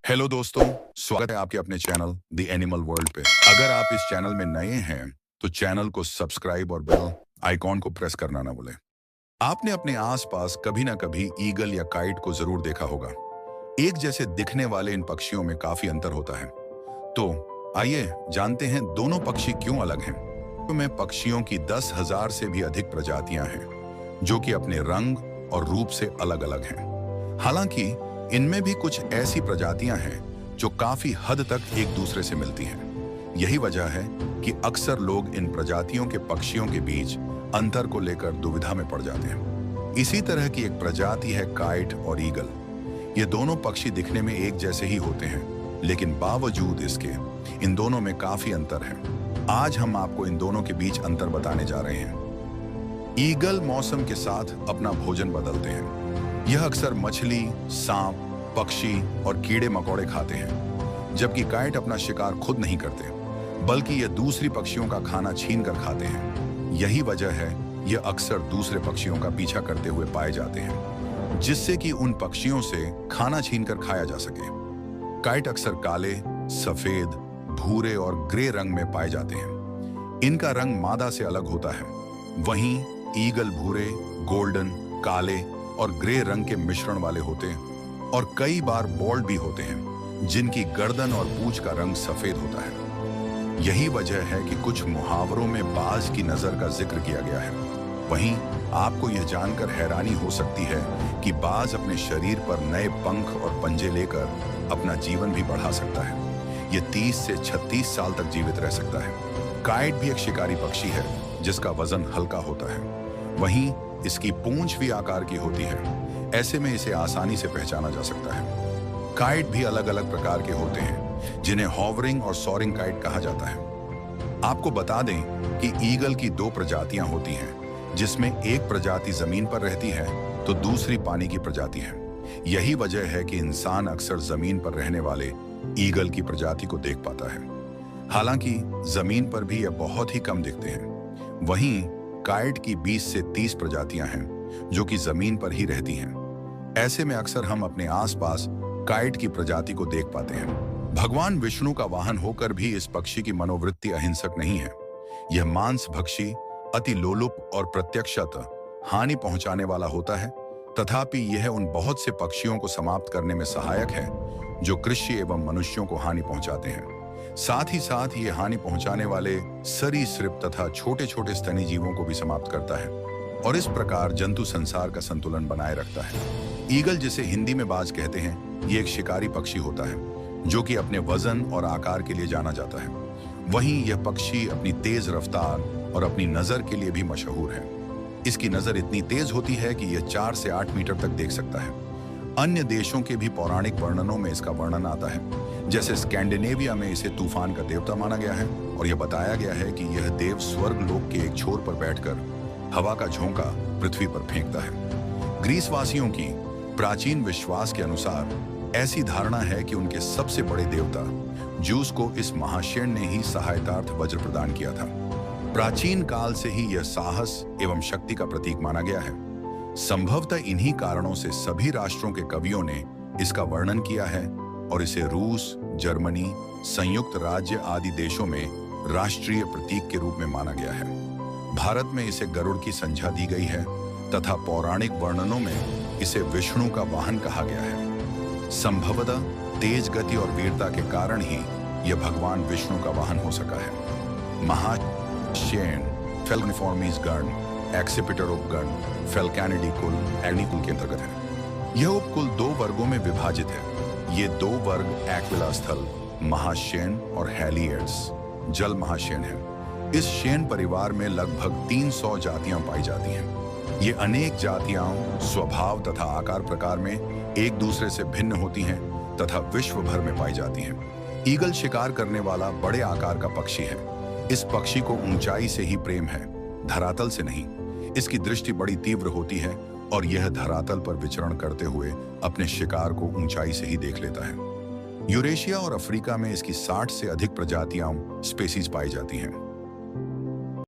Hello दोस्तों, स्वागत है आपके अपने चैनल द एनिमल वर्ल्ड पे। अगर आप इस चैनल में नए हैं तो चैनल को सब्सक्राइब और बेल आइकॉन को प्रेस करना ना भूलें। आपने अपने आसपास कभी ना कभी ईगल या काइट को जरूर देखा होगा। एक जैसे दिखने वाले इन पक्षियों में काफी अंतर होता है। तो आइए जानते हैं दोनों पक्षी क्यों अलग हैं। तो में पक्षियों की 10,000 से भी अधिक प्रजातियां हैं जो कि अपने रंग और रूप से अलग अलग हैं। हालांकि इनमें भी कुछ ऐसी प्रजातियां हैं जो काफी हद तक एक दूसरे से मिलती हैं। यही वजह है कि अक्सर लोग इन प्रजातियों के पक्षियों के बीच अंतर को लेकर दुविधा में पड़ जाते हैं। इसी तरह की एक प्रजाति है काइट और ईगल। ये दोनों पक्षी दिखने में एक जैसे ही होते हैं, लेकिन बावजूद इसके इन दोनों में काफी अंतर है। आज हम आपको इन दोनों के बीच अंतर बताने जा रहे हैं। ईगल मौसम के साथ अपना भोजन बदलते हैं। यह अक्सर मछली, सांप, पक्षी और कीड़े मकोड़े खाते हैं, जबकि काइट अपना शिकार खुद नहीं करते, बल्कि यह दूसरी पक्षियों का खाना छीन कर खाते हैं। यही वजह है यह अक्सर दूसरे पक्षियों का पीछा करते हुए पाए जाते हैं, जिससे कि उन पक्षियों से खाना छीनकर खाया जा सके। काइट अक्सर काले, सफेद, भूरे और ग्रे रंग में पाए जाते हैं। इनका रंग मादा से अलग होता है। वहीं ईगल भूरे, गोल्डन, काले और ग्रे रंग के मिश्रण वाले होते हैं और कई बार बॉल्ड भी होते हैं, जिनकी गर्दन और पूंछ का रंग सफेद होता है। यही वजह है कि कुछ मुहावरों में बाज की नजर का जिक्र किया गया है। वहीं आपको यह जानकर हैरानी हो सकती है कि बाज अपने शरीर पर नए पंख और पंजे लेकर अपना जीवन भी बढ़ा सकता है। यह 30 से 36 साल तक जीवित रह सकता है। काइट भी एक शिकारी पक्षी है जिसका वजन हल्का होता है। वहीं इसकी पूंछ भी आकार की होती है। ऐसे में इसे आसानी से पहचाना जा सकता है। काइट भी अलग अलग प्रकार के होते हैं, जिन्हें हॉवरिंग और सॉरिंग काइट कहा जाता है। आपको बता दें कि ईगल की 2 प्रजातियां होती हैं, जिसमें एक प्रजाति जमीन पर रहती है तो दूसरी पानी की प्रजाति है। यही वजह है कि इंसान अक्सर जमीन पर रहने वाले ईगल की प्रजाति को देख पाता है। हालांकि जमीन पर भी यह बहुत ही कम दिखते हैं। वहीं काइट की 20 से 30 प्रजातियां हैं जो कि जमीन पर ही रहती हैं। ऐसे में अक्सर हम अपने आसपास काइट की प्रजाति को देख पाते हैं। भगवान विष्णु का वाहन होकर भी इस पक्षी की मनोवृत्ति अहिंसक नहीं है। यह मांस भक्षी, अति लोलुप और प्रत्यक्षतः हानि पहुंचाने वाला होता है। तथापि यह उन बहुत से पक्षियों को समाप्त करने में सहायक है जो कृषि एवं मनुष्यों को हानि पहुंचाते हैं। साथ ही साथ ये हानि पहुंचाने वाले सरीसृप तथा छोटे छोटे स्तनी जीवों को भी समाप्त करता है और इस प्रकार जंतु संसार का संतुलन बनाए रखता है। ईगल, जिसे हिंदी में बाज कहते हैं, ये एक शिकारी पक्षी होता है जो कि अपने वजन और आकार के लिए जाना जाता है। वहीं यह पक्षी अपनी तेज रफ्तार और अपनी नजर के लिए भी मशहूर है। इसकी नजर इतनी तेज होती है कि यह 4 से 8 मीटर तक देख सकता है। अन्य देशों के भी पौराणिक वर्णनों में इसका वर्णन आता है। जैसे स्कैंडिनेविया में इसे तूफान का देवता माना गया है और यह बताया गया है कि यह देव स्वर्ग लोक के एक छोर पर बैठकर हवा का झोंका पृथ्वी पर फेंकता है। ग्रीस वासियों की प्राचीन विश्वास के अनुसार ऐसी धारणा है कि उनके सबसे बड़े देवता ज्यूस को इस महाशेन ने ही सहायतार्थ वज्र प्रदान किया था। प्राचीन काल से ही यह साहस एवं शक्ति का प्रतीक माना गया है। संभवतः इन्हीं कारणों से सभी राष्ट्रों के कवियों ने इसका वर्णन किया है और इसे रूस, जर्मनी, संयुक्त राज्य आदि देशों में राष्ट्रीय प्रतीक के रूप में माना गया है। भारत में इसे गरुड़ की संज्ञा दी गई है तथा पौराणिक वर्णनों में इसे विष्णु का वाहन कहा गया है। संभवतः तेज गति और वीरता के कारण ही यह भगवान विष्णु का वाहन हो सका है। महाशेन फेल्कनिफॉर्मीज गण एक्सिपिटर उपगण फेल्कैनिडी कुल एग्निकुल के अंतर्गत है। यह उपकुल 2 वर्गों में विभाजित है। ये 2 वर्ग एक्विला स्थल महाशेन और हेलियड्स जल महाशेन है। इस शेन परिवार में लगभग 300 जातियां पाई जाती हैं। ये अनेक जातियां स्वभाव तथा आकार प्रकार में एक दूसरे से भिन्न होती हैं तथा विश्व भर में पाई जाती हैं। ईगल शिकार करने वाला बड़े आकार का पक्षी है। इस पक्षी को ऊंचाई से ही प्रेम है, धरातल से नहीं। इसकी दृष्टि बड़ी तीव्र होती है और यह धरातल पर विचरण करते हुए अपने शिकार को ऊंचाई से ही देख लेता है। यूरेशिया और अफ्रीका में इसकी 60 से अधिक प्रजातियां स्पेसीज पाई जाती हैं।